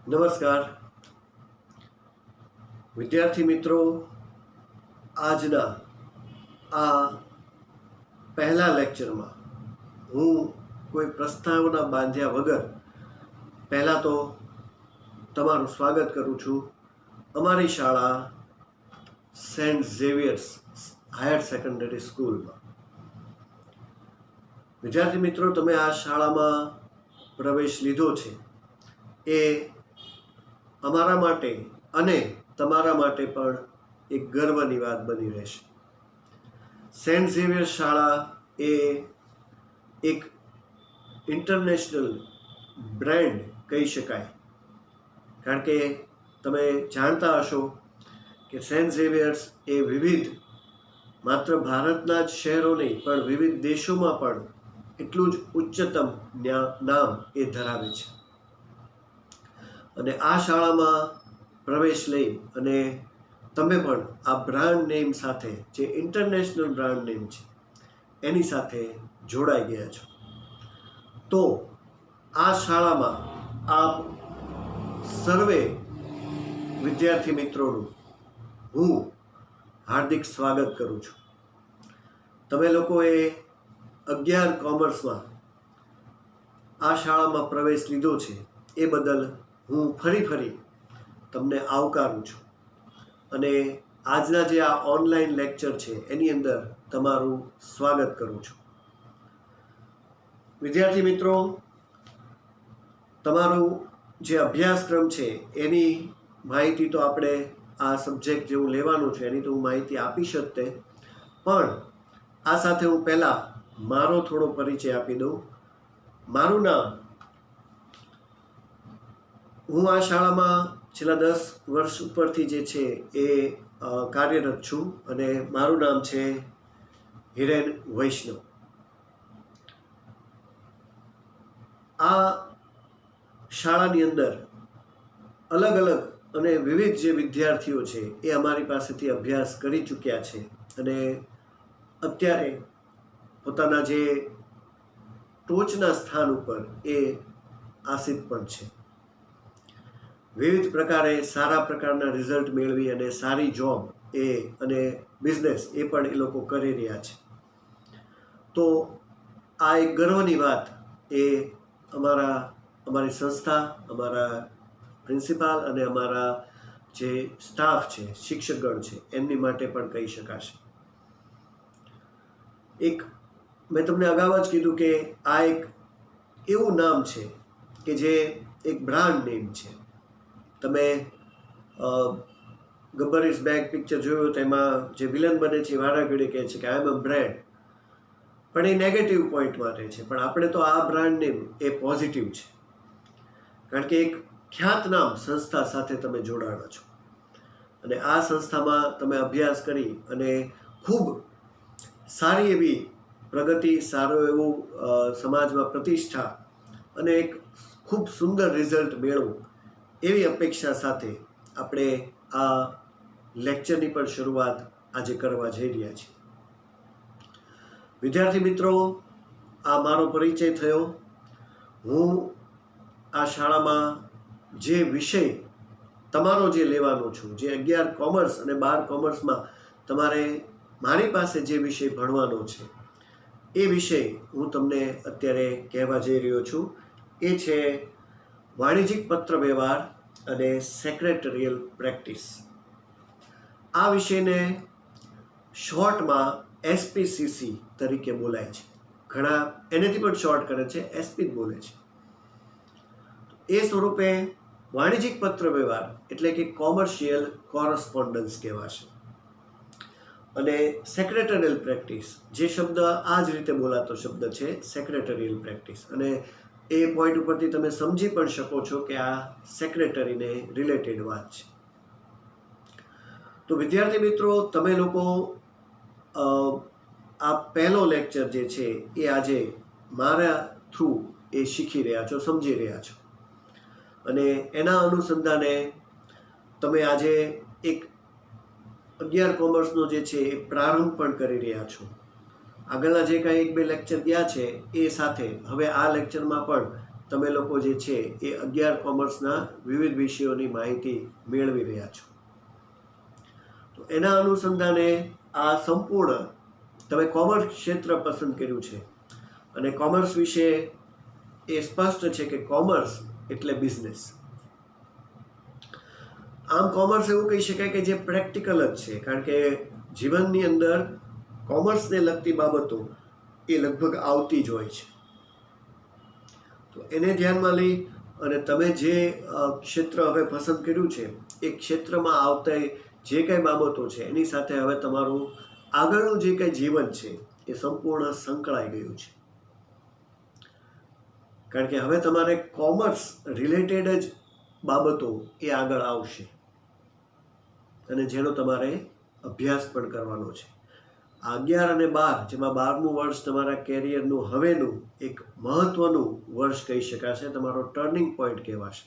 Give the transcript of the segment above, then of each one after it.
નમસ્કાર વિદ્યાર્થી મિત્રો, આજના આ પહેલા લેક્ચરમાં હું કોઈ પ્રસ્તાવના બાંધ્યા વગર પહેલાં તો તમારું સ્વાગત કરું છું અમારી શાળા સેન્ટ ઝેવિયર્સ હાયર સેકન્ડરી સ્કૂલમાં. વિદ્યાર્થી મિત્રો, તમે આ શાળામાં પ્રવેશ લીધો છે એ અમારા માટે અને તમારા માટે પણ એક ગર્વની વાત બની રહેશે. સેન્ટ ઝેવિયર શાળા એ એક ઇન્ટરનેશનલ બ્રાન્ડ કહી શકાય, કારણ કે તમે જાણતા હશો કે સેન્ટ ઝેવિયર્સ એ વિવિધ માત્ર ભારતના જ શહેરો નહીં પણ વિવિધ દેશોમાં પણ એટલું જ ઉચ્ચતમ નામ એ ધરાવે છે. અને આ શાળામાં પ્રવેશ લઈ અને તમે પણ આ બ્રાન્ડ નેમ સાથે, જે ઇન્ટરનેશનલ બ્રાન્ડ નેમ છે, એની સાથે જોડાઈ ગયા છો. તો આ શાળામાં આપ સર્વે વિદ્યાર્થી મિત્રોનું હું હાર્દિક સ્વાગત કરું છું. તમે લોકોએ 11 કોમર્સમાં આ શાળામાં પ્રવેશ લીધો છે એ બદલ હું ફરી તમને આવકારું છું અને આજના જે આ ઓનલાઈન લેક્ચર છે એની અંદર તમારું સ્વાગત કરું છું. વિદ્યાર્થી મિત્રો, તમારું જે અભ્યાસક્રમ છે એની માહિતી તો આપણે આ સબ્જેક્ટ જેવું લેવાનું છે એની તો હું માહિતી આપીશ જ તે, પણ આ સાથે હું પહેલાં મારો થોડો પરિચય આપી દઉં. મારું નામ, હું આ શાળામાં છેલ્લા 10 વર્ષ ઉપરથી જે છે એ કાર્યરત છું અને મારું નામ છે હિરેન વૈષ્ણવ. આ શાળાની અંદર અલગ અને વિવિધ જે વિદ્યાર્થીઓ છે એ અમારી પાસેથી અભ્યાસ કરી ચૂક્યા છે અને અત્યારે પોતાના જે ટોચના સ્થાન ઉપર એ આસિત પણ છે. વિવિધ પ્રકારે સારા પ્રકારના રિઝલ્ટ મેળવી અને સારી જોબ અને બિઝનેસ એ પણ એ લોકો કરી રહ્યા છે. તો આ એક ગર્વની વાત એ અમારી સંસ્થા, અમારા પ્રિન્સિપાલ અને અમારા જે સ્ટાફ છે, શિક્ષકગણ છે, એમની માટે પણ કહી શકાશે. મેં તમને અગાઉ જ કીધું કે આ એક એવું નામ છે કે જે એક બ્રાન્ડ નેમ છે. તમે ગબ્બર ઇઝ બેક પિક્ચર જોયું તો એમાં જે વિલન બને છે વારાઘડી કહે છે કે આઈ એમ અ બ્રાન્ડ, પણ એ નેગેટિવ પોઈન્ટ માટે છે. પણ આપણે તો આ બ્રાન્ડ નેમ એ પોઝિટિવ છે, કારણ કે એક ખ્યાતનામ સંસ્થા સાથે તમે જોડાણા છો અને આ સંસ્થામાં તમે અભ્યાસ કરી અને ખૂબ સારી એવી પ્રગતિ, સારું એવું સમાજમાં પ્રતિષ્ઠા અને એક ખૂબ સુંદર રિઝલ્ટ મેળવો એવી અપેક્ષા સાથે આપણે આ લેક્ચરની પણ શરૂઆત આજે કરવા જઈ રહ્યા છીએ. વિદ્યાર્થી મિત્રો, આ મારો પરિચય થયો. હું આ શાળામાં જે વિષય તમારો જે લેવાનો છું, જે 11 કોમર્સ અને 12 કોમર્સમાં તમારે મારી પાસે જે વિષય ભણવાનો છે એ વિષય હું તમને અત્યારે કહેવા જઈ રહ્યો છું. એ છે વાણિજ્યિક પત્ર વ્યવહાર અને સેક્રેટરીયલ પ્રેક્ટિસ. આ વિષયને શોર્ટમાં SPCC તરીકે બોલાય છે. ઘણા એનાથી પણ શોર્ટ કરે છે, SP જ બોલે છે. એ સ્વરૂપે વાણિજ્યિક પત્ર વ્યવહાર એટલે કે કોમર્શિયલ કોરસ્પોન્ડન્સ કહેવાશે અને સેક્રેટરીયલ પ્રેક્ટિસ, જે શબ્દ આ જ રીતે બોલાતો શબ્દ છે, સેક્રેટરીયલ પ્રેક્ટિસ. અને એ પોઈન્ટ ઉપરથી તમે સમજી પણ શકો છો કે આ સેક્રેટરીને રિલેટેડ વાત છે. તો વિદ્યાર્થી મિત્રો, તમે લોકો આ પહેલો લેક્ચર જે છે એ આજે મારા થ્રુ એ શીખી રહ્યા છો, સમજી રહ્યા છો અને એના અનુસંધાને તમે આજે એક 11 કોમર્સનો જે છે એ પ્રારંભ પણ કરી રહ્યા છો. આગળના જે કાંઈ 1-2 લેક્ચર ગયા છે એ સાથે હવે આ લેક્ચરમાં પણ તમે લોકો જે છે એ 11 કોમર્સના વિવિધ વિષયોની માહિતી મેળવી રહ્યા છો. તો એના અનુસંધાને આ સંપૂર્ણ તમે કોમર્સ ક્ષેત્ર પસંદ કર્યું છે અને કોમર્સ વિશે એ સ્પષ્ટ છે કે કોમર્સ એટલે બિઝનેસ. આમ કોમર્સ એવું કહી શકાય કે જે પ્રેક્ટિકલ જ છે, કારણ કે જીવનની અંદર કોમર્સને લગતી બાબતો એ લગભગ આવતી જ હોય છે. તો એને ધ્યાનમાં લઈ અને તમે જે ક્ષેત્ર હવે પસંદ કર્યું છે એ ક્ષેત્રમાં આવતા જે કંઈ બાબતો છે એની સાથે હવે તમારું આગળનું જે કંઈ જીવન છે એ સંપૂર્ણ સંકળાઈ ગયું છે. કારણ કે હવે તમારે કોમર્સ રિલેટેડ જ બાબતો એ આગળ આવશે અને જેનો તમારે અભ્યાસ પણ કરવાનો છે. 11 અને 12, જેમાં 12મું વર્ષ તમારા કેરિયરનું હવેનું એક મહત્વનું વર્ષ કહી શકાશે, તમારો ટર્નિંગ પોઈન્ટ કહેવાશે.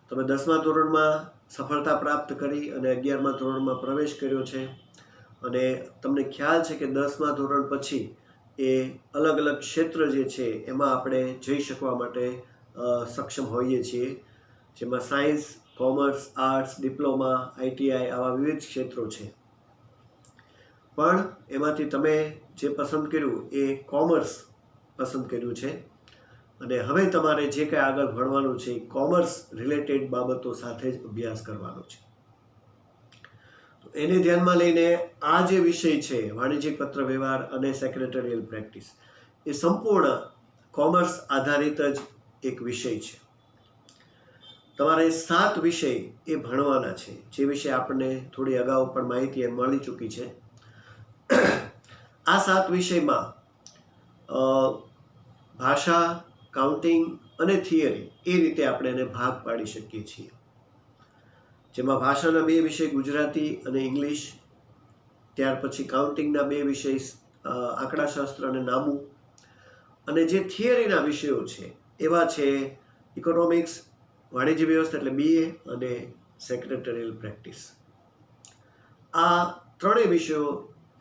તમે 10મા ધોરણમાં સફળતા પ્રાપ્ત કરી અને 11મા ધોરણમાં પ્રવેશ કર્યો છે અને તમને ખ્યાલ છે કે 10મા ધોરણ પછી એ અલગ અલગ ક્ષેત્ર જે છે એમાં આપણે જઈ શકવા માટે સક્ષમ હોઈએ છીએ, જેમાં science, commerce, arts, diploma, ITI આવા વિવિધ ક્ષેત્રો છે. પણ એમાંથી તમે જે પસંદ કર્યું એ કોમર્સ પસંદ કર્યું છે અને હવે તમારે જે કંઈ આગળ ભણવાનું છે એ કોમર્સ રિલેટેડ બાબતો સાથે જ અભ્યાસ કરવાનો છે. તો એને ધ્યાનમાં લઈને આ જે વિષય છે વાણિજ્યિક પત્ર વ્યવહાર અને સેક્રેટરીયલ પ્રેક્ટિસ એ સંપૂર્ણ કોમર્સ આધારિત જ એક વિષય છે. તમારે 7 વિષય એ ભણવાના છે, જે વિશે આપણને થોડી અગાઉ પણ માહિતી મળી ચૂકી છે. આ 7 વિષયમાં ભાષા, કાઉન્ટિંગ અને થિયરી એ રીતે આપણે એને ભાગ પાડી શકીએ છીએ. જેમાં ભાષાના 2 વિષય ગુજરાતી અને ઇંગ્લિશ, ત્યાર પછી કાઉન્ટિંગના 2 વિષય આંકડાશાસ્ત્ર અને નામું, અને જે થિયરીના વિષયો છે એવા છે ઇકોનોમિક્સ, વાણિજ્ય વ્યવસ્થા એટલે BA અને સેક્રેટરીયલ પ્રેક્ટિસ. આ ત્રણેય વિષયો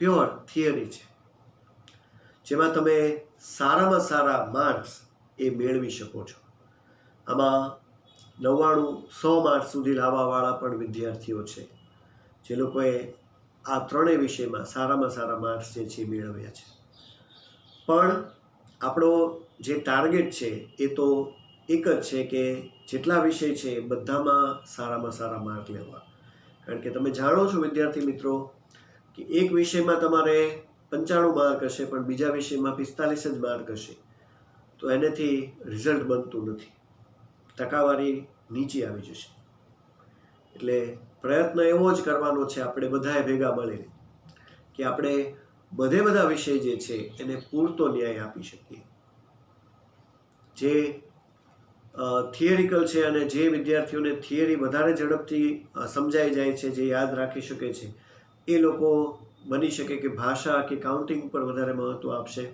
પ્યોર થિયરી છે, જેમાં તમે સારામાં સારા માર્ક્સ એ મેળવી શકો છો. આમાં 99-100 માર્ક્સ સુધી લાવવાવાળા પણ વિદ્યાર્થીઓ છે, જે લોકોએ આ ત્રણેય વિષયમાં સારામાં સારા માર્ક્સ જે છે મેળવ્યા છે. પણ આપણો જે ટાર્ગેટ છે એ તો એક જ છે કે જેટલા વિષય છે એ બધામાં સારામાં સારા માર્ક લેવા. કારણ કે તમે જાણો છો વિદ્યાર્થી મિત્રો કે એક વિષયમાં તમારે 95 માર્ક હશે પણ બીજા વિષયમાં 45 જ માર્ક હશે, તો એનાથી રિઝલ્ટ બનતું નથી, ટકાવારી નીચી આવી જશે. એટલે પ્રયત્ન એવો જ કરવાનો છે આપણે બધાએ ભેગા મળીને કે આપણે બધા વિષય જે છે એને પૂરતો ન્યાય આપી શકીએ. જે થિયરિકલ છે અને જે વિદ્યાર્થીઓને થિયરી વધારે ઝડપથી સમજાઈ જાય છે, જે યાદ રાખી શકે છે, એ લોકો બની શકે કે ભાષા કે કાઉન્ટિંગ પર વધારે મહત્ત્વ આપશે.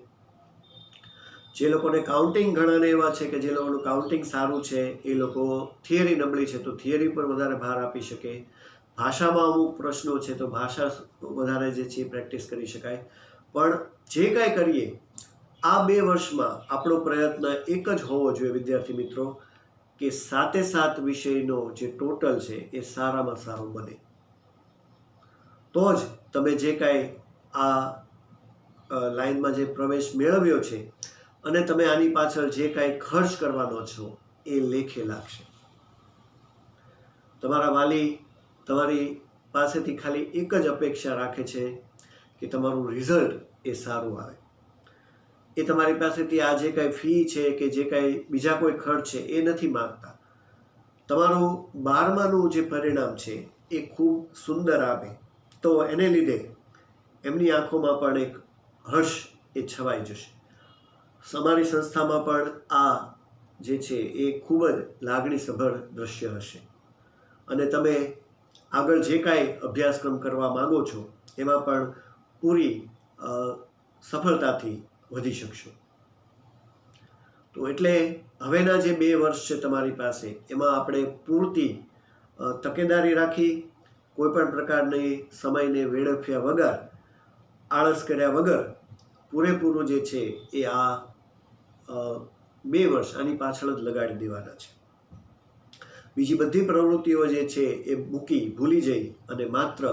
જે લોકોને કાઉન્ટિંગ ઘણાને એવા છે કે જે લોકોનું કાઉન્ટિંગ સારું છે એ લોકો થિયરી નબળી છે તો થિયરી પર વધારે ભાર આપી શકે. ભાષામાં અમુક પ્રશ્નો છે તો ભાષા વધારે જે છે પ્રેક્ટિસ કરી શકાય. પણ જે કાંઈ કરીએ આ 2 વર્ષમાં આપણો પ્રયત્ન એક જ હોવો જોઈએ વિદ્યાર્થી મિત્રો કે 7 વિષયનો જે ટોટલ છે એ સારામાં સારો બને. તો જ તમે જે કાંઈ આ લાઈનમાં જે પ્રવેશ મેળવ્યો છે અને તમે આની પાછળ જે કાંઈ ખર્ચ કરવાનો છો એ લેખે લાગશે. તમારા વાલી તમારી પાસેથી ખાલી એક જ અપેક્ષા રાખે છે કે તમારું રિઝલ્ટ એ સારું આવે. એ તમારી પાસેથી આ જે કાંઈ ફી છે કે જે કાંઈ બીજા કોઈ ખર્ચ છે એ નથી માગતા. તમારું 12માનું જે પરિણામ છે એ ખૂબ સુંદર આવે તો એને લીધે એમની આંખોમાં પણ એક હર્ષ એ છવાઈ જશે. અમારી સંસ્થામાં પણ આ જે છે એ ખૂબ જ લાગણીસભર દ્રશ્ય હશે અને તમે આગળ જે કાંઈ અભ્યાસક્રમ કરવા માગો છો એમાં પણ પૂરી સફળતાથી વધી શકશો. તો એટલે હવેના જે 2 વર્ષ છે તમારી પાસે એમાં આપણે પૂરતી તકેદારી રાખી, કોઈ પણ પ્રકારની સમયને વેડફ્યા વગર, આળસ કર્યા વગર પૂરેપૂરું જે છે એ આ 2 વર્ષ આની પાછળ જ લગાડી દેવાના છે. બીજી બધી પ્રવૃત્તિઓ જે છે એ ભૂલી જઈ અને માત્ર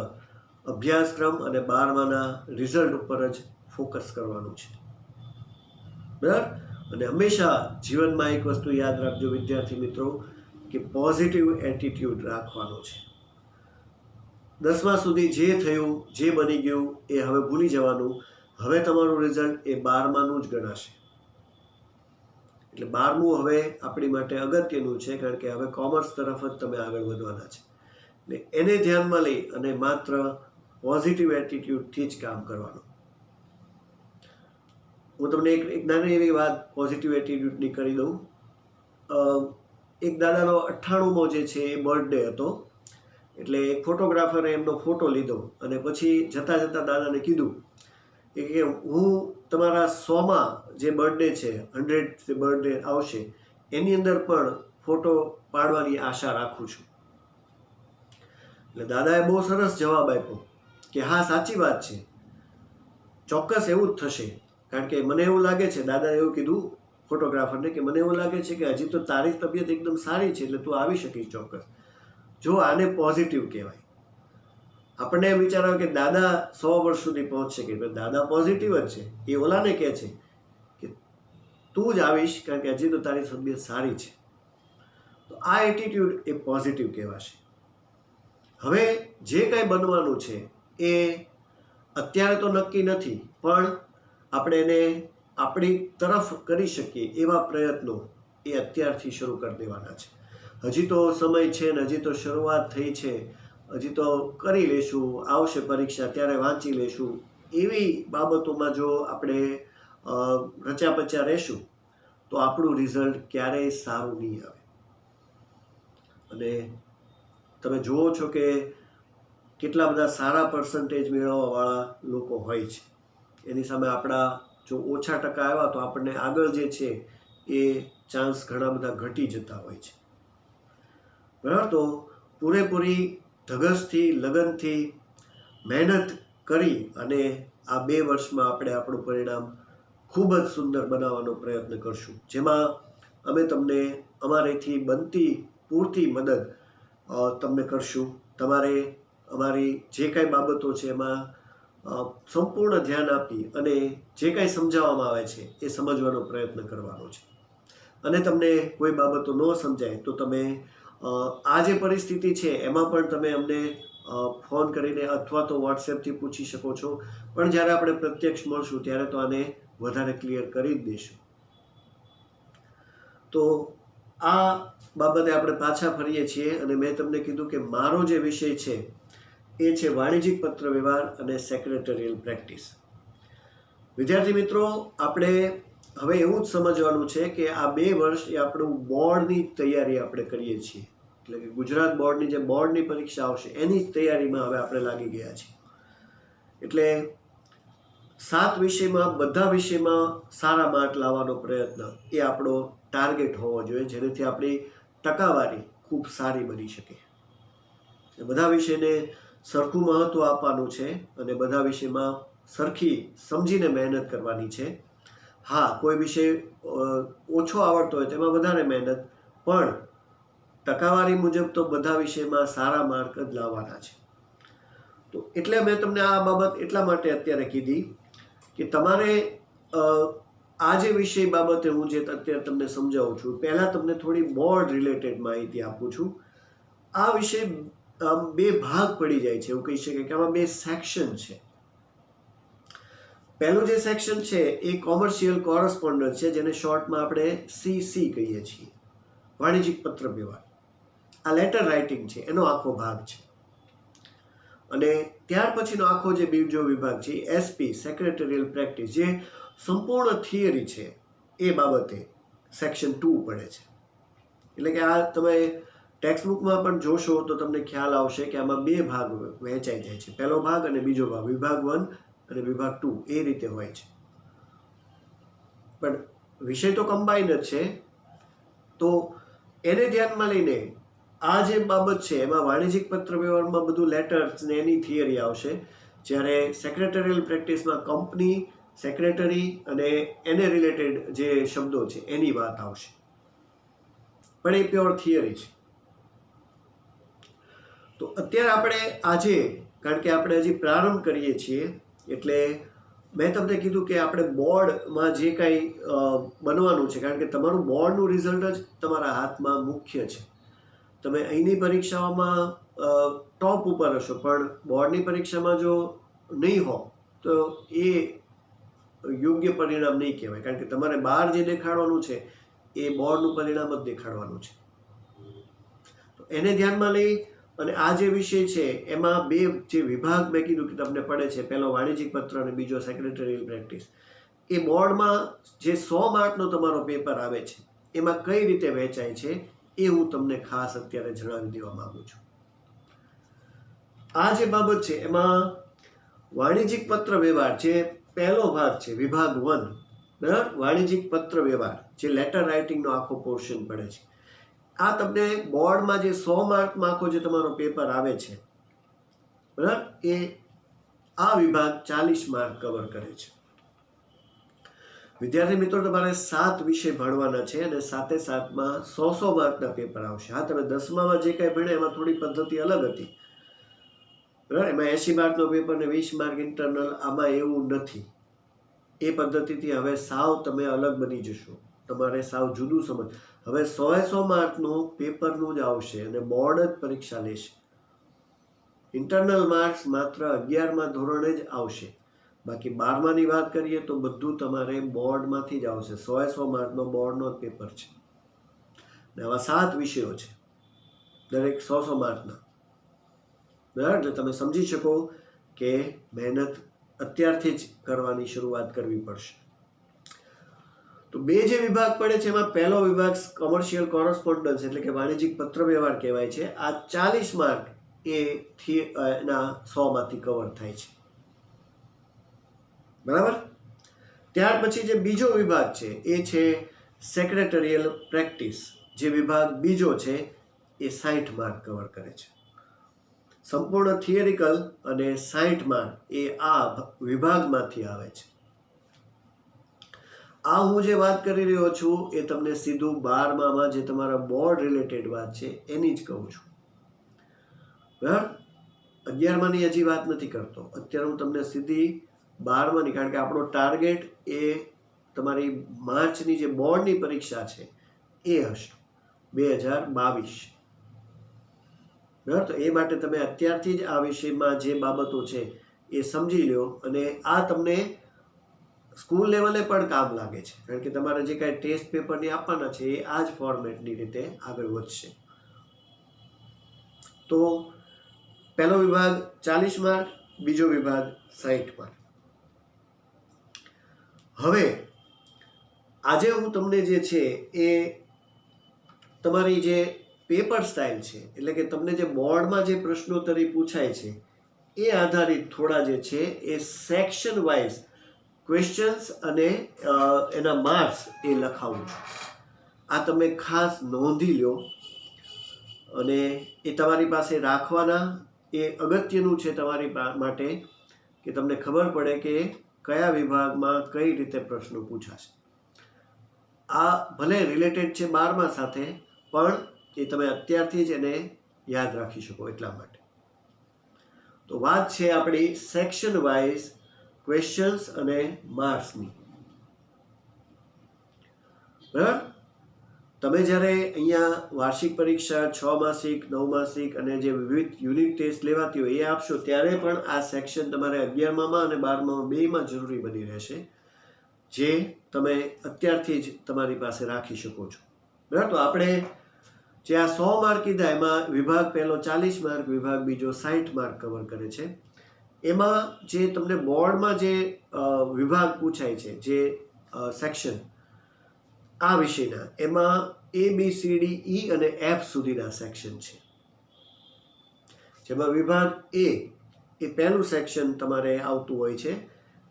અભ્યાસક્રમ અને 12માના રિઝલ્ટ ઉપર જ ફોકસ કરવાનું છે. બરાબર. અને હંમેશા જીવનમાં એક વસ્તુ યાદ રાખજો વિદ્યાર્થી મિત્રો, કે પોઝિટિવ એટીટ્યુડ રાખવાનો છે. 10મા સુધી જે થયું, જે બની ગયું એ હવે ભૂલી જવાનું. હવે તમારું રિઝલ્ટ એ 12માનું જ ગણાશે. એટલે 12મું હવે આપણી માટે અગત્યનું છે, કારણ કે હવે કોમર્સ તરફ જ તમે આગળ વધવાના છે. એટલે એને ધ્યાનમાં લઈ અને માત્ર પોઝિટિવ એટીટ્યુડથી જ કામ કરવાનું. હું તમને એક નાની એવી વાત પોઝિટિવ એટીટ્યુડની કરી દઉં. એક દાદાનો 98મો જે છે એ બર્થડે હતો. એટલે એક ફોટોગ્રાફરે એમનો ફોટો લીધો અને પછી જતાં જતાં દાદાને કીધું કે હું તમારા 100મા જે બર્થડે છે, 100th જે બર્થડે આવશે એની અંદર પણ ફોટો પાડવાની આશા રાખું છું. એટલે દાદાએ બહુ સરસ જવાબ આપ્યો કે હા, સાચી વાત છે, ચોક્કસ એવું જ થશે. કારણ કે મને એવું લાગે છે, દાદાએ એવું કીધું ફોટોગ્રાફરને, કે મને એવું લાગે છે કે હજી તો તારી તબિયત એકદમ સારી છે, એટલે તું આવી શકીશ ચોક્કસ. જો આને પોઝિટિવ કહેવાય. આપણને એમ વિચાર આવે કે દાદા 100 વર્ષ સુધી પહોંચશે, કે દાદા પોઝિટિવ જ છે. એ ઓલાને કહે છે કે તું જ આવીશ, કારણ કે હજી તો તારી તબિયત સારી છે. તો આ એટીટ્યુડ એ પોઝિટિવ કહેવાશે. હવે જે કંઈ બનવાનું છે એ અત્યારે તો નક્કી નથી, પણ આપણે એને આપણી તરફ કરી શકીએ એવા પ્રયત્નો એ અત્યારથી શરૂ કરી દેવાના છે. હજી તો સમય છે ને, હજી તો શરૂઆત થઈ છે, હજી તો કરી લેશું, આવશે પરીક્ષા ત્યારે વાંચી લેશું, એવી બાબતોમાં જો આપણે રચ્યા-પચ્યા રહેશું તો આપણું રિઝલ્ટ ક્યારેય સારું નહીં આવે. અને તમે જુઓ છો કે કેટલા બધા સારા પર્સન્ટેજ મેળવવાવાળા લોકો હોય છે. એની સામે આપણા જો ઓછા ટકા આવ્યા તો આપણને આગળ જે છે એ ચાન્સ ઘણા બધા ઘટી જતા હોય છે. બરાબર. તો પૂરેપૂરી ધગશથી, લગનથી મહેનત કરી અને આ 2 વર્ષમાં આપણે આપણું પરિણામ ખૂબ જ સુંદર બનાવવાનો પ્રયત્ન કરશું, જેમાં અમે તમને અમારીથી બનતી પૂરતી મદદ તમને કરશું. તમારે અમારી જે કાંઈ બાબતો છે એમાં સંપૂર્ણ ધ્યાન આપી અને જે કાંઈ સમજાવવામાં આવે છે એ સમજવાનો પ્રયત્ન કરવાનો છે. અને તમને કોઈ બાબતો ન સમજાય તો તમે આ જે પરિસ્થિતિ છે એમાં પણ તમે અમને ફોન કરીને અથવા તો વોટ્સએપથી પૂછી શકો છો. પણ જ્યારે આપણે પ્રત્યક્ષ મળશું ત્યારે તો આને વધારે ક્લિયર કરી જ દઈશું. તો આ બાબતે આપણે પાછા ફરીએ છીએ અને મેં તમને કીધું કે મારો જે વિષય છે એ છે વાણિજ્યિક પત્ર વ્યવહાર અને સેક્રેટરીયલ પ્રેક્ટિસ. વિદ્યાર્થી મિત્રો, આપણે હવે એવું જ સમજવાનું છે કે આ 2 વર્ષ એ આપણું બોર્ડની તૈયારી આપણે કરીએ છીએ. એટલે કે ગુજરાત બોર્ડની જે બોર્ડની પરીક્ષા આવશે એની જ તૈયારીમાં હવે આપણે લાગી ગયા છીએ. એટલે 7 વિષયમાં, બધા વિષયમાં સારા માર્ક લાવવાનો પ્રયત્ન એ આપણો ટાર્ગેટ હોવો જોઈએ, જેનાથી આપણી ટકાવારી ખૂબ સારી બની શકે. બધા વિષયને સરખું મહત્વ આપવાનું છે અને બધા વિષયમાં સરખી સમજીને મહેનત કરવાની છે. હા, કોઈ વિષય ઓછો આવડતો હોય તેમાં વધારે મહેનત, પણ ટકાવારી મુજબ તો બધા વિષયમાં સારા માર્ક જ લાવવાના છે. તો એટલે મેં તમને આ બાબત એટલા માટે અત્યારે કીધી કે તમારે આ જે વિષય બાબતે હું જે અત્યારે તમને સમજાવું છું, પહેલાં તમને થોડી બોર્ડ રિલેટેડ માહિતી આપું છું. આ વિષય 2 ભાગ પડી જાય છે, એવું કહી શકાય કે આમાં 2 સેક્શન છે. પહેલું જે સેક્શન છે એ કોમર્શિયલ કોરસ્પોન્ડન્સ છે, જેને શોર્ટમાં આપણે CC કહીએ છીએ, વાણિજ્યિક પત્ર વ્યવહાર. આ લેટર રાઇટિંગ છે એનો આખો ભાગ છે. અને ત્યાર પછીનો આખો જે બીજો વિભાગ છે SP, સેક્રેટરીયલ પ્રેક્ટિસ, જે સંપૂર્ણ થિયરી છે એ બાબતે સેક્શન 2 પડે છે. એટલે કે આ તમે ટેક્સ્ટબુકમાં પણ જોશો તો તમને ખ્યાલ આવશે કે આમાં 2 ભાગ વહેંચાઈ જાય છે. પહેલો ભાગ અને બીજો ભાગ, વિભાગ 1 અને વિભાગ 2 એ રીતે હોય છે. પણ વિષય તો કમ્બાઈન જ છે. તો એને ધ્યાનમાં લઈને આ જે બાબત છે એમાં વાણિજ્યિક પત્ર વ્યવહારમાં બધું લેટર્સ ને એની થિયરી આવશે, જ્યારે સેક્રેટરીયલ પ્રેક્ટિસમાં કંપની સેક્રેટરી અને એને રિલેટેડ જે શબ્દો છે એની વાત આવશે, પણ એ પ્યોર થિયરી છે. તો અત્યારે આપણે આજે, કારણ કે આપણે હજી પ્રારંભ કરીએ છીએ, એટલે મેં તમને કીધું કે આપણે બોર્ડમાં જે કાંઈ બનવાનું છે, કારણ કે તમારું બોર્ડનું રિઝલ્ટ જ તમારા હાથમાં મુખ્ય છે. તમે અહીંની પરીક્ષાઓમાં ટોપ ઉપર હશો, પણ બોર્ડની પરીક્ષામાં જો નહીં હો તો એ યોગ્ય પરિણામ નહીં કહેવાય, કારણ કે તમારે બહાર જે દેખાડવાનું છે એ બોર્ડનું પરિણામ જ દેખાડવાનું છે. તો એને ધ્યાનમાં લઈ અને આ જે વિષય છે એમાં બે જે વિભાગ મેં કીધું કે તમને પડે છે, પહેલો વાણિજ્યિક પત્ર અને બીજો સેક્રેટરીયલ પ્રેક્ટિસ. એ બોર્ડમાં જે 100 માર્કનો તમારો પેપર આવે છે એમાં કઈ રીતે વહેંચાય છે એ હું તમને ખાસ અત્યારે જણાવી દેવા માંગુ છું. આ જે બાબત છે એમાં વાણિજ્યિક પત્ર વ્યવહાર જે પહેલો ભાગ છે, વિભાગ 1, બરાબર, વાણિજ્યિક પત્ર વ્યવહાર, જે લેટર રાઇટિંગનો આખો પોર્શન પડે છે. આ તમને બોર્ડમાં જે 100 માર્કમાં આખો જે તમારો પેપર આવે છે, બરાબર, એ આ વિભાગ 40 માર્ક કવર કરે છે. વિદ્યાર્થી મિત્રો, તમારે 7 વિષય ભણવાના છે અને સાથે સાથમાં 100 માર્કના પેપર આવશે. હા, તમે 10મામાં જે કાંઈ ભણ્યા એમાં થોડી પદ્ધતિ અલગ હતી, બરાબર, એમાં 80 માર્કનો પેપર ને 20 માર્ક ઇન્ટરનલ. આમાં એવું નથી. એ પદ્ધતિથી હવે સાવ તમે અલગ બની જશો, તમારે સાવ જુદું સમજ. હવે 100 માર્કનું પેપરનું જ આવશે અને બોર્ડ જ પરીક્ષા લેશે. ઇન્ટરનલ માર્ક્સ માત્ર 11મા ધોરણે જ આવશે, બાકી 12માની વાત કરીએ તો બધું તમારે બોર્ડમાંથી જ આવશે. 100 માર્કનો બોર્ડનો જ પેપર છે ને આવા 7 વિષયો છે, દરેક 100 માર્કના, બરાબર. એટલે તમે સમજી શકો કે મહેનત અત્યારથી જ કરવાની શરૂઆત કરવી પડશે. તો બે જે વિભાગ પડે છે એમાં પહેલો વિભાગ કોમર્શિયલ કોરસ્પોન્ડન્સ એટલે કે વાણિજ્યિક પત્ર વ્યવહાર કહેવાય છે. આ 40 માર્ક એના 100માંથી કવર થાય છે, બરાબર. ત્યાર પછી જે બીજો વિભાગ છે એ છે સેક્રેટરીયલ પ્રેક્ટિસ. જે વિભાગ બીજો છે એ 60 માર્ક કવર કરે છે. સંપૂર્ણ થિયરિકલ અને 60 માર્ક એ આ વિભાગમાંથી આવે છે. આ હું જે વાત કરી રહ્યો છું એ તમને સીધું 12મામાં જે તમારા બોર્ડ રિલેટેડ વાત છે એની જ કહું છું, બરાબર. 11માની હજી વાત નથી કરતો. અત્યારે હું તમને સીધી 12માની, કારણ કે આપણો ટાર્ગેટ એ તમારી માર્ચની જે બોર્ડની પરીક્ષા છે એ હશે 2022, બરાબર. તો એ માટે તમે અત્યારથી જ આ વિષયમાં જે બાબતો છે એ સમજી લો અને આ તમને સ્કૂલ લેવલે પણ કામ લાગે છે, કારણ કે તમારે જે કાંઈ ટેસ્ટ પેપરની આપવાના છે એ આ જ ફોર્મેટની રીતે આગળ વધશે. તો પહેલો વિભાગ 40 માર્ક, બીજો વિભાગ 60 માર્ક. હવે આજે હું તમને જે છે એ તમારી જે પેપર સ્ટાઇલ છે, એટલે કે તમને જે બોર્ડમાં જે પ્રશ્નોત્તરી પૂછાય છે એ આધારિત થોડા જે છે એ સેક્શન વાઇઝ ક્વેશ્ચન્સ અને એના માર્ક્સ એ લખાવું છું. આ તમે ખાસ નોંધી લો અને એ તમારી પાસે રાખવાના. એ અગત્યનું છે તમારી માટે કે તમને ખબર પડે કે કયા વિભાગમાં કઈ રીતે પ્રશ્નો પૂછાશે. આ ભલે રિલેટેડ છે 12મા સાથે, પણ એ તમે અત્યારથી જ એને યાદ રાખી શકો એટલા માટે. તો વાત છે આપણી સેક્શન વાઇઝ ક્વેશ્ચન્સ અને માર્ક્સની, બરાબર. તમે જ્યારે અહીંયા વાર્ષિક પરીક્ષા 6 માસિક, 9 માસિક અને જે વિવિધ યુનિટ ટેસ્ટ લેવાતી હોય એ આપશો ત્યારે પણ આ સેક્શન તમારે 11મામાં અને 12મામાં બેયમાં જરૂરી બની રહેશે, જે તમે અત્યારથી જ તમારી પાસે રાખી શકો છો, બરાબર. તો આપણે જે આ 100 માર્ક કીધા એમાં વિભાગ પહેલો 40 માર્ક, વિભાગ બીજો 60 માર્ક કવર કરે છે. એમાં જે તમને બોર્ડમાં જે વિભાગ પૂછાય છે, જે સેક્શન આ વિષયના, એમાં ABCD E અને F સુધીના સેક્શન છે. જેમાં વિભાગ એ પહેલું સેક્શન તમારે આવતું હોય છે.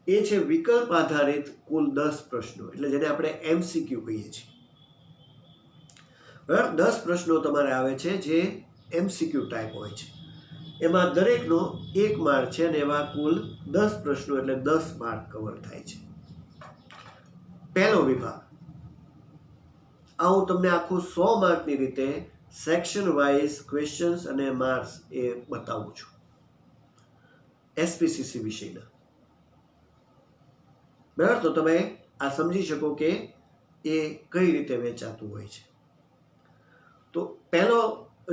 એ છે વિકલ્પ આધારિત કુલ 10 પ્રશ્નો, એટલે જેને આપણે MCQ કહીએ છીએ, બરાબર. 10 પ્રશ્નો તમારે આવે છે જે MCQ ટાઈપ હોય છે. એમાં દરેકનો 1 માર્ક છે અને એવા કુલ 10 પ્રશ્નો એટલે 10 માર્ક કવર થાય છે. પહેલો વિભાગ આ હું તમને આખું 100 માર્કની રીતે સેક્શન વાઇઝ ક્વેશ્ચન્સ અને માર્ક્સ એ બતાવું છું એસપીસીસી વિષયના. બરાબર, તો તમે આ સમજી શકો કે એ કઈ રીતે વેચાતું હોય છે. તો પહેલો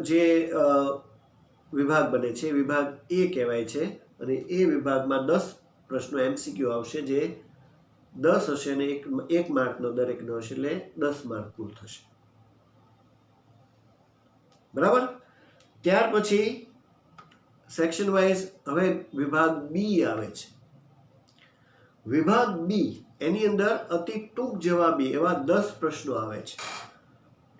જે વિભાગ બને છે વિભાગ એ કહેવાય છે અને એ વિભાગમાં 10 પ્રશ્નો એમસીક્યુ આવશે જે 10 હશે અને એક માર્કનો દરેકનો હશે એટલે 10 માર્ક કુલ થશે. બરાબર. ત્યાર પછી સેક્શન વાઇઝ હવે વિભાગ બી આવે છે. વિભાગ બી એની અંદર અતિ ટૂંક જવાબી એવા 10 પ્રશ્નો આવે છે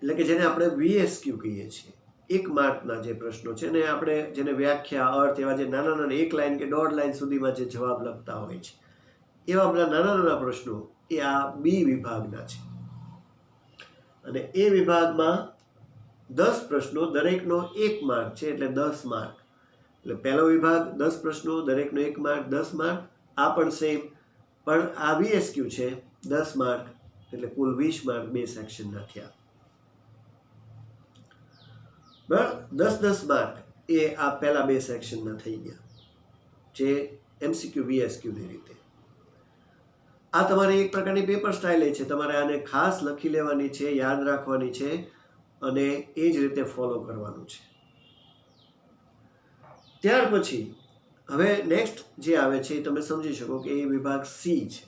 એટલે કે જેને આપણે વીએસક્યુ કહીએ છીએ. 1 માર્કના જે પ્રશ્નો છે ને આપણે જેને વ્યાખ્યા અર્થ એવા જે નાના નાના 1 લાઈન કે 1.5 લાઈન સુધીમાં જે જવાબ લખતા હોય છે એવા બધા નાના નાના પ્રશ્નો એ આ બી વિભાગના છે. અને એ વિભાગમાં 10 પ્રશ્નો દરેકનો 1 માર્ક છે એટલે 10 માર્ક. એટલે પહેલો વિભાગ 10 પ્રશ્નો દરેકનો 1 માર્ક 10 માર્ક. આ પણ સેમ પણ આ વીએસક્યુ છે 10 માર્ક એટલે કુલ 20 માર્ક બે સેક્શનના થયા. બરાબર, 10-10 માર્ક એ આ પહેલા બે સેક્શનના થઈ ગયા જે એમસીક્યુ વીએસક્યુની રીતે. આ તમારી એક પ્રકારની પેપર સ્ટાઇલ છે. તમારે આને ખાસ લખી લેવાની છે, યાદ રાખવાની છે અને એ જ રીતે ફોલો કરવાનું છે. ત્યાર પછી હવે નેક્સ્ટ જે આવે છે એ તમે સમજી શકો કે એ વિભાગ સી છે.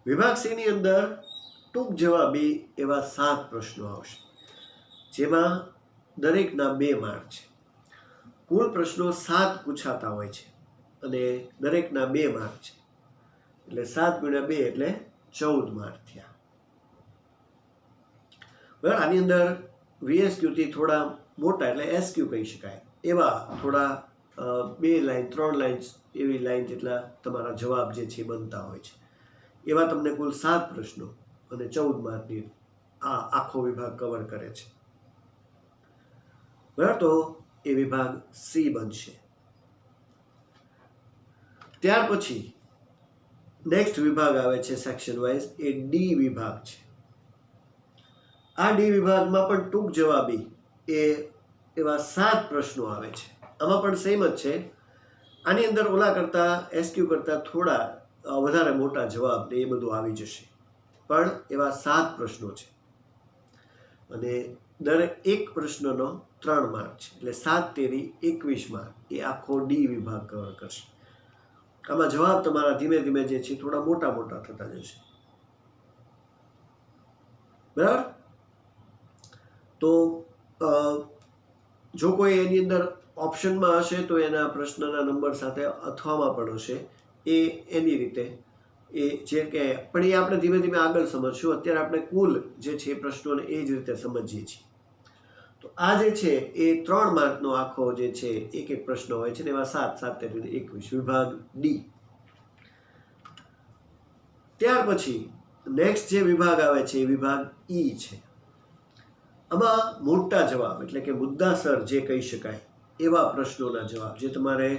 વિભાગ સી ની અંદર ટૂંક જવાબી એવા 7 પ્રશ્નો આવશે જેમાં દરેકના 2 માર્ક છે. કુલ પ્રશ્નો 7 પૂછાતા હોય છે અને દરેકના 2 માર્ક છે એટલે 7 × 2 એટલે 14 માર્ક થયા. બરાબર. આની અંદર વીએસક્યુ થી થોડા મોટા એટલે એસક્યુ કહી શકાય એવા થોડા 2 લાઈન 3 લાઈન એવી લાઈન જેટલા તમારા જવાબ જે છે બનતા હોય છે. એવા તમને કુલ 7 પ્રશ્નો અને 14 માર્કની આ આખો વિભાગ કવર કરે છે. બરાબર, તો એ વિભાગ સી બનશે. ત્યાર પછી નેક્સ્ટ વિભાગ આવે છે સેક્શન વાઇઝ એ ડી વિભાગ છે. આ ડી વિભાગમાં પણ ટૂંક જવાબી એ એવા 7 પ્રશ્નો આવે છે. આમાં પણ સેમ જ છે. આની અંદર ઓલા કરતા એસક્યુ કરતા થોડા વધારે મોટા જવાબ ને એ બધું આવી જશે પણ એવા 7 પ્રશ્નો છે અને દરેક એક પ્રશ્નનો 3 માર્ક છે એટલે 7 તેરી 21 માર્ક એ આખો ડી વિભાગ કવર કરશે. આમાં જવાબ તમારા ધીમે ધીમે જે છે થોડા મોટા મોટા થતા જશે. બરાબર. તો જો કોઈ એની અંદર ઓપ્શનમાં હશે તો એના પ્રશ્નના નંબર સાથે અથવામાં પણ હશે એ એની રીતે એ જે કે પણ એ આપણે ધીમે ધીમે આગળ સમજશું. અત્યારે આપણે કુલ જે છે પ્રશ્નોને એ જ રીતે સમજીએ છીએ. તો આ જે છે એ 3 માર્કનો આખો જે છે એક એક પ્રશ્ન હોય છે ને એવા 7 તેરી 21 વિભાગ ડી. ત્યાર પછી નેક્સ્ટ જે વિભાગ આવે છે એ વિભાગ ઈ છે. આમાં મોટા જવાબ એટલે કે મુદ્દાસર જે કહી શકાય એવા પ્રશ્નોના જવાબ જે તમારે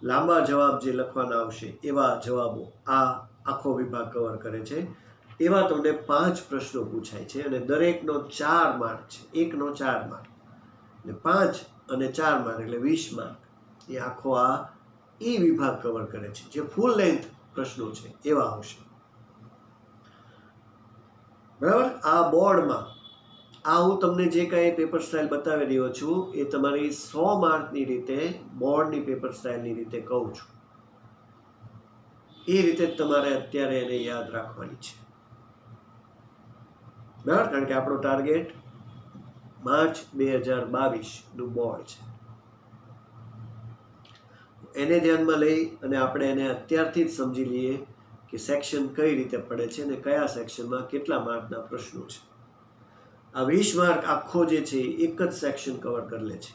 લાંબા જવાબ જે લખવાના આવશે એવા જવાબો આ આખો વિભાગ કવર કરે છે. એવા તમને 5 પ્રશ્નો પૂછાય છે અને દરેકનો 4 માર્ક છે. એકનો 4 માર્ક એટલે 5 અને 4 માર્ક એટલે 20 માર્ક એ આખો આ ઈ વિભાગ કવર કરે છે. જે ફૂલ લેન્થ પ્રશ્નો છે એવા આવશે. બરાબર. આ બોર્ડમાં આ હું તમને જે કાંઈ પેપર સ્ટાઇલ બતાવી રહ્યો છું એ તમારી 100 માર્કની રીતે બોર્ડની પેપર સ્ટાઇલની રીતે કહું છું એ રીતે તમારે અત્યારે એને યાદ રાખવાની છે. બરાબર. કારણ કે આપણો ટાર્ગેટ માર્ચ 2022 નું બોર્ડ છે. એને ધ્યાનમાં લઈ અને આપણે એને અત્યારથી જ સમજી લઈએ કે સેક્શન કઈ રીતે પડે છે અને કયા સેક્શનમાં કેટલા માર્કના પ્રશ્નો છે. આ 20 માર્ક આખો જે છે એક જ સેક્શન કવર કરી લે છે.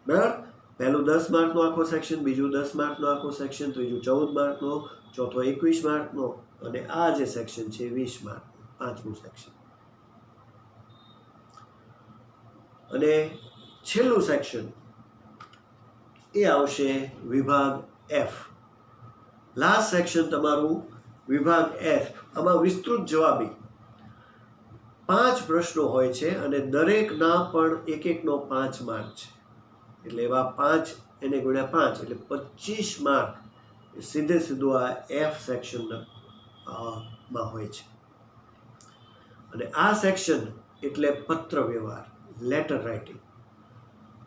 બરાબર. પહેલું 10 માર્કનો આખો સેક્શન, બીજું 10 માર્કનો આખો સેક્શન, ત્રીજું 14 માર્કનો, ચોથો 21 માર્કનો અને આ જે સેક્શન છે 20 માર્કનો પાંચમું સેક્શન. અને છેલ્લું સેક્શન એ આવશે વિભાગ એફ. લાસ્ટ સેક્શન તમારું વિભાગ એફ, આમાં વિસ્તૃત જવાબી 5 પ્રશ્નો હોય છે અને દરેકના પણ એકનો 5 માર્ક છે. એટલે એવા 5 એને ગુણ્યા 5 એટલે 25 માર્ક સીધું આ એફ સેક્શન માં હોય છે. અને આ સેક્શન એટલે પત્ર વ્યવહાર, લેટર રાઇટિંગ.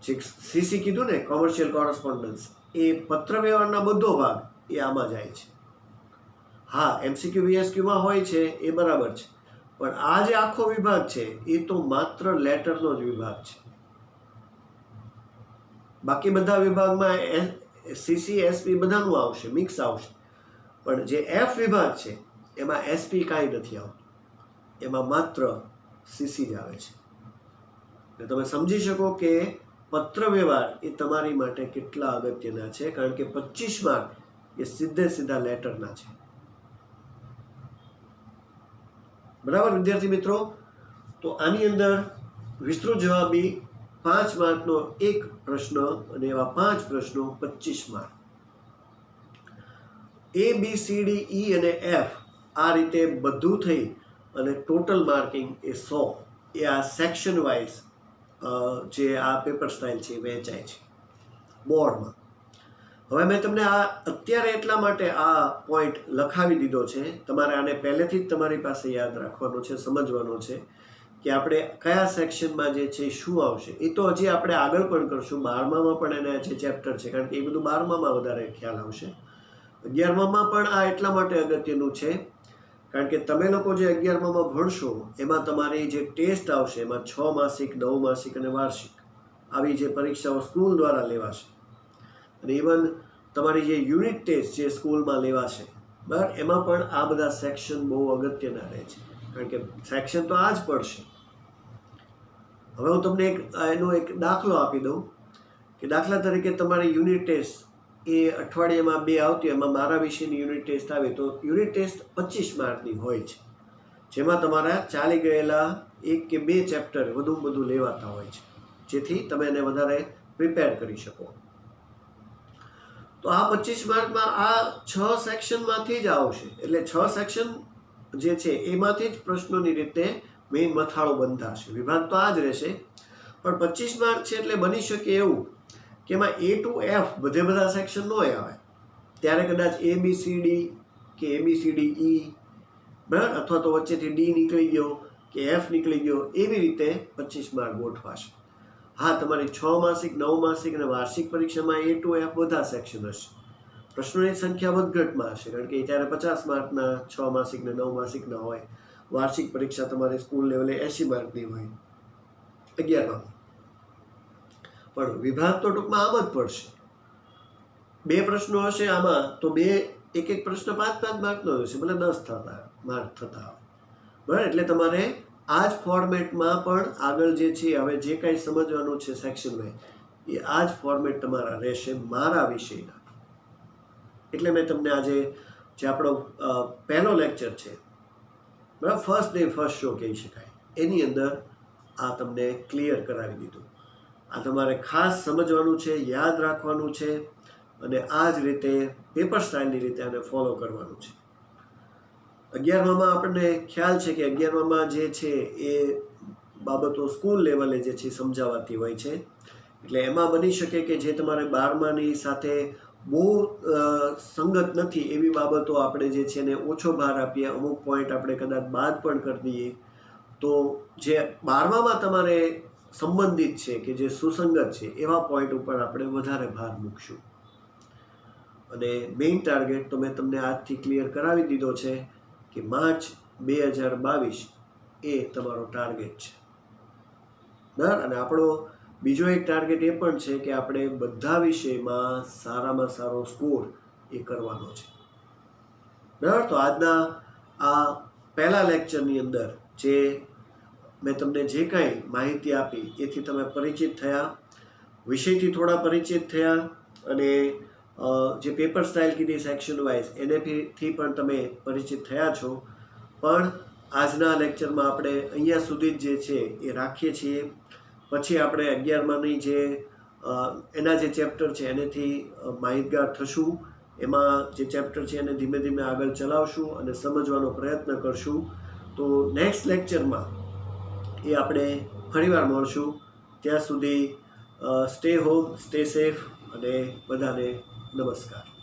જે સીસી કીધું ને, કોમર્શિયલ કોરસ્પોન્ડન્સ, એ પત્ર વ્યવહારના બધો ભાગ એ આમાં જાય છે. હા, MCQ VSQમાં હોય છે એ બરાબર છે, પણ આ જે આખો વિભાગ છે એ તો માત્ર લેટરનો જ વિભાગ છે. બાકી બધા વિભાગમાં સીસી એસપી બધાનું આવશે, મિક્સ આવશે, પણ જે એફ વિભાગ છે એમાં એસપી કાંઈ નથી આવતું, એમાં માત્ર સીસી જ આવે છે. એટલે તમે સમજી શકો કે પત્ર વ્યવહાર એ તમારી માટે કેટલા અગત્યના છે, કારણ કે 25 માર્ક એ સીધા લેટરના છે. બરાબર વિદ્યાર્થી મિત્રો? તો આની અંદર વિસ્તૃત જવાબી 5 માર્કનો એક પ્રશ્ન અને એવા 5 પ્રશ્નો 25 માર્ક. ABCDE અને F આ રીતે બધું થઈ અને ટોટલ માર્કિંગ એ 100 એ આ સેક્શન વાઇઝ જે આ પેપર સ્ટાઇલ છે વહેંચાય છે બોર્ડમાં. હવે મેં તમને આ અત્યારે એટલા માટે આ પોઈન્ટ લખાવી દીધો છે, તમારે આને પહેલેથી જ તમારી પાસે યાદ રાખવાનો છે, સમજવાનો છે કે આપણે કયા સેક્શનમાં જે છે શું આવશે. એ તો હજી આપણે આગળ પણ કરશું, 12મામાં પણ એના જે ચેપ્ટર છે, કારણ કે એ બધું 12મામાં વધારે ખ્યાલ આવશે. 11મામાં પણ આ એટલા માટે અગત્યનું છે કારણ કે તમે લોકો જે 11મામાં ભણશો એમાં તમારી જે ટેસ્ટ આવશે એમાં 6 માસિક, 9 માસિક અને વાર્ષિક આવી જે પરીક્ષાઓ સ્કૂલ દ્વારા લેવાશે. અને ઇવન તમારી જે યુનિટ ટેસ્ટ જે સ્કૂલમાં લેવાશે, બરાબર, એમાં પણ આ બધા સેક્શન બહુ અગત્યના રહે છે, કારણ કે સેક્શન તો આ જ પડશે. હવે હું તમને એનો એક દાખલો આપી દઉં કે દાખલા તરીકે તમારી યુનિટ ટેસ્ટ એ અઠવાડિયામાં 2 આવતી, એમાં મારા વિષયની યુનિટ ટેસ્ટ આવે તો યુનિટ ટેસ્ટ 25 માર્કની હોય છે, જેમાં તમારા ચાલી ગયેલા 1 કે 2 ચેપ્ટર વધુ લેવાતા હોય છે, જેથી તમે એને વધારે પ્રિપેર કરી શકો. તો આ 25 માર્કમાં આ 6 સેક્શનમાંથી જ આવશે. એટલે 6 સેક્શન જે છે એમાંથી જ પ્રશ્નોની રીતે મેઇન મથાળો બંધાશે. વિભાગ તો આ જ રહેશે, પણ 25 માર્ક છે એટલે બની શકે એવું કે એમાં A to F બધા સેક્શન ન આવે, ત્યારે કદાચ ABCD કે ABCDE, બરાબર, અથવા તો વચ્ચેથી D નીકળી ગયો કે F નીકળી ગયો, એવી રીતે 25 માર્ક ગોઠવાશે. હા, તમારી 6 માસિક, 9 માસિક અને વાર્ષિક પરીક્ષામાં A to F બધા સેક્શન હશે. પ્રશ્નોની સંખ્યા વધઘટમાં હશે, કારણ કે ત્યારે 50 માર્કના 6 માસિક ને 9 માસિકના હોય. વાર્ષિક પરીક્ષા તમારી સ્કૂલ લેવલે 80 માર્કની હોય 11માં. પણ વિભાગ તો ટૂંકમાં આમ જ પડશે. 2 પ્રશ્નો હશે આમાં, તો એક પ્રશ્ન 5-5 માર્કનો હશે, ભલે 10 માર્ક થતા હોય, બરાબર. એટલે તમારે આ જ ફોર્મેટમાં પણ આગળ જે છે હવે જે કાંઈ સમજવાનું છે સેક્શન વાઇઝ, એ આ જ ફોર્મેટ તમારા રહેશે મારા વિષયના. એટલે મેં તમને આજે જે આપણો પહેલો લેક્ચર છે, બરાબર, ફર્સ્ટ ડે ફર્સ્ટ શો કહી શકાય, એની અંદર આ તમને ક્લિયર કરાવી દીધું. આ તમારે ખાસ સમજવાનું છે, યાદ રાખવાનું છે, અને આ જ રીતે પેપર સ્ટાઇલની રીતે આને ફોલો કરવાનું છે. 11મામાં આપણને ખ્યાલ છે કે 11મામાં જે છે એ બાબતો સ્કૂલ લેવલે જે છે સમજાવાતી હોય છે. એટલે એમાં બની શકે કે જે તમારે 12માની સાથે બહુ સંગત નથી એવી બાબતો આપણે જે છે એને ઓછો ભાર આપીએ, અમુક પોઈન્ટ આપણે કદાચ બાદ પણ કરી દઈએ, તો જે 12મામાં તમારે સંબંધિત છે કે જે સુસંગત છે એવા પોઈન્ટ ઉપર આપણે વધારે ભાર મૂકશું. અને મેઇન ટાર્ગેટ તો મેં તમને આજથી ક્લિયર કરાવી દીધો છે કે માર્ચ 2022 એ તમારો ટાર્ગેટ છે, બરાબર. અને આપણો બીજો એક ટાર્ગેટ એ પણ છે કે આપણે બધા વિષયમાં સારામાં સારો સ્કોર એ કરવાનો છે, બરાબર. તો આજના આ પહેલા લેક્ચરની અંદર જે મેં તમને જે કાંઈ માહિતી આપી એથી તમે પરિચિત થયા, વિષયથી થોડા પરિચિત થયા, અને જે પેપર સ્ટાઇલ કીધી સેક્શન વાઇઝ એનેથી પણ તમે પરિચિત થયા છો. પણ આજના લેક્ચરમાં આપણે અહીંયા સુધી જ જે છે એ રાખીએ છીએ. પછી આપણે 11માની જે એના જે ચેપ્ટર છે એનેથી માહિતગાર થશું, એમાં જે ચેપ્ટર છે એને ધીમે ધીમે આગળ ચલાવશું અને સમજવાનો પ્રયત્ન કરશું. તો નેક્સ્ટ લેક્ચરમાં એ આપણે ફરીવાર મળશું. ત્યાં સુધી સ્ટે હોમ, સ્ટે સેફ અને બધાને નમસ્કાર.